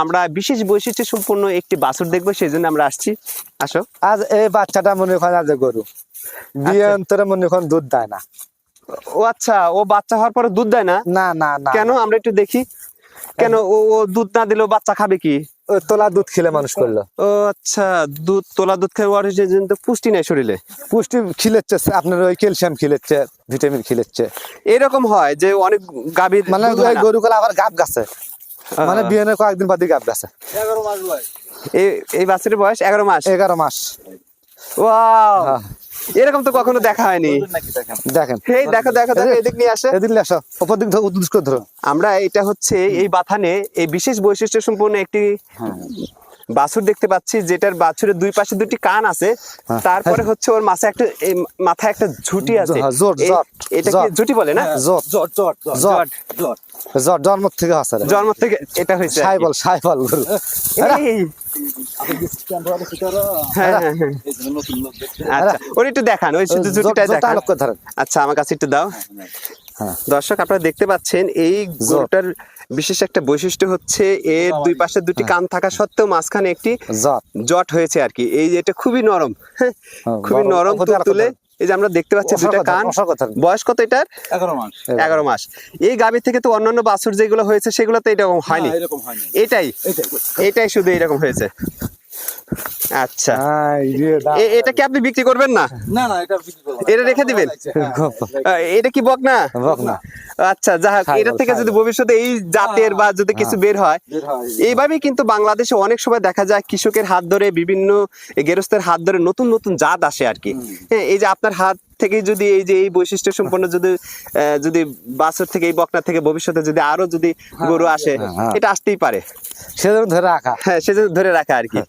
আমরা বিশেষ বৈশিষ্ট্য সম্পন্ন একটি বাছুর দেখবো, সেই জন্য আমরা আসছি। আসো। আজ এই বাচ্চাটা মনে করেন আজ গরু বিয়ে অন্তরে মনে করেন দুধ দেয় না। ও আচ্ছা, ও বাচ্চা হওয়ার পরে দুধ দেয় না? না না না। কেন, আমরা একটু দেখি। কেন ও দুধ না দিলেও বাচ্চা খাবে কি? তোলা দুধ খেলে মানুষ করলো। ও আচ্ছা, তোলা দুধ খেয়ে ওর যে পুষ্টি নেই শরীরে। পুষ্টি খিলেচ্ছে আপনার, ওই ক্যালসিয়াম খিলেচ্ছে, ভিটামিন খিলেচ্ছে। এরকম হয় যে অনেক গাভীর মানে ওই গরুগুলো আবার গাব গাছে, মানে বিয়ের কয়েকদিন বাদে গাব গাছে। 11 মাস বয়স। এই বাচ্চাটির বয়স 11 মাস। 11 মাস। ওয়াও, এরকম তো কখনো দেখা হয়নি। দেখেন এই দেখো দেখো দেখো, এদিক নিয়ে আসে, এদিক নিয়ে আসো, উপর দিক ধরো। আমরা এটা হচ্ছে এই বাথানে এই বিশেষ বৈশিষ্ট্য সম্পন্ন একটি বাছুর দেখতে পাচ্ছি, যেটার বাছুরের দুই পাশে দুটি কান আছে, তারপরে হচ্ছে ওর মাথায় একটা ঝুঁটি আছে। এটা কি ঝুঁটি বলে না? জন্ম থেকে আছে, জন্ম থেকে এটা হয়েছে। সাইবল গরু। এই, হ্যাঁ, হ্যাঁ, হ্যাঁ। আচ্ছা, ওর একটু দেখান, ওই শুধু ঝুঁটিটাই দেখান। আচ্ছা, আমার কাছে একটু দাও। দর্শক, আপনারা দেখতে পাচ্ছেন এই গরুটার বিশেষ একটা বৈশিষ্ট্য হচ্ছে এর দুই পাশে দুটি কান থাকা সত্ত্বেও মাঝখানে একটি জট হয়েছে আর কি। এই যে এটা খুবই নরম, হ্যাঁ, খুবই নরম তুলে। এই যে আমরা দেখতে পাচ্ছি দুইটা কান। বয়স কত এটার? 11 মাস। এই গাভী থেকে তো অন্যান্য বাছুর যেগুলো হয়েছে সেগুলো তো এরকম হয়নি, এটাই শুধু এরকম হয়েছে। আচ্ছা, এটা কি আপনি বিক্রি করবেন না? না না, এটা বিক্রি করব। এটা রেখে দিবেন? এটা কি বকনা? বকনা। আচ্ছা, যাক, এটা থেকে যদি ভবিষ্যতে এই জাতের বা যদি কিছু বের হয়, এইভাবেই কিন্তু বাংলাদেশে অনেক সময় দেখা যায় কৃষকের হাত ধরে, বিভিন্ন গেরস্তের হাত ধরে নতুন নতুন জাত আসে আর কি। হ্যাঁ, এই যে আপনার হাত থেকে যদি এই যে এই বৈশিষ্ট্য সম্পন্ন যদি বাছুর থেকে, এই বকনা থেকে ভবিষ্যতে যদি আরো যদি গরু আসে, এটা আসতেই পারে। সেজন্য ধরে রাখা। হ্যাঁ, সেজন্য ধরে রাখা আর কি।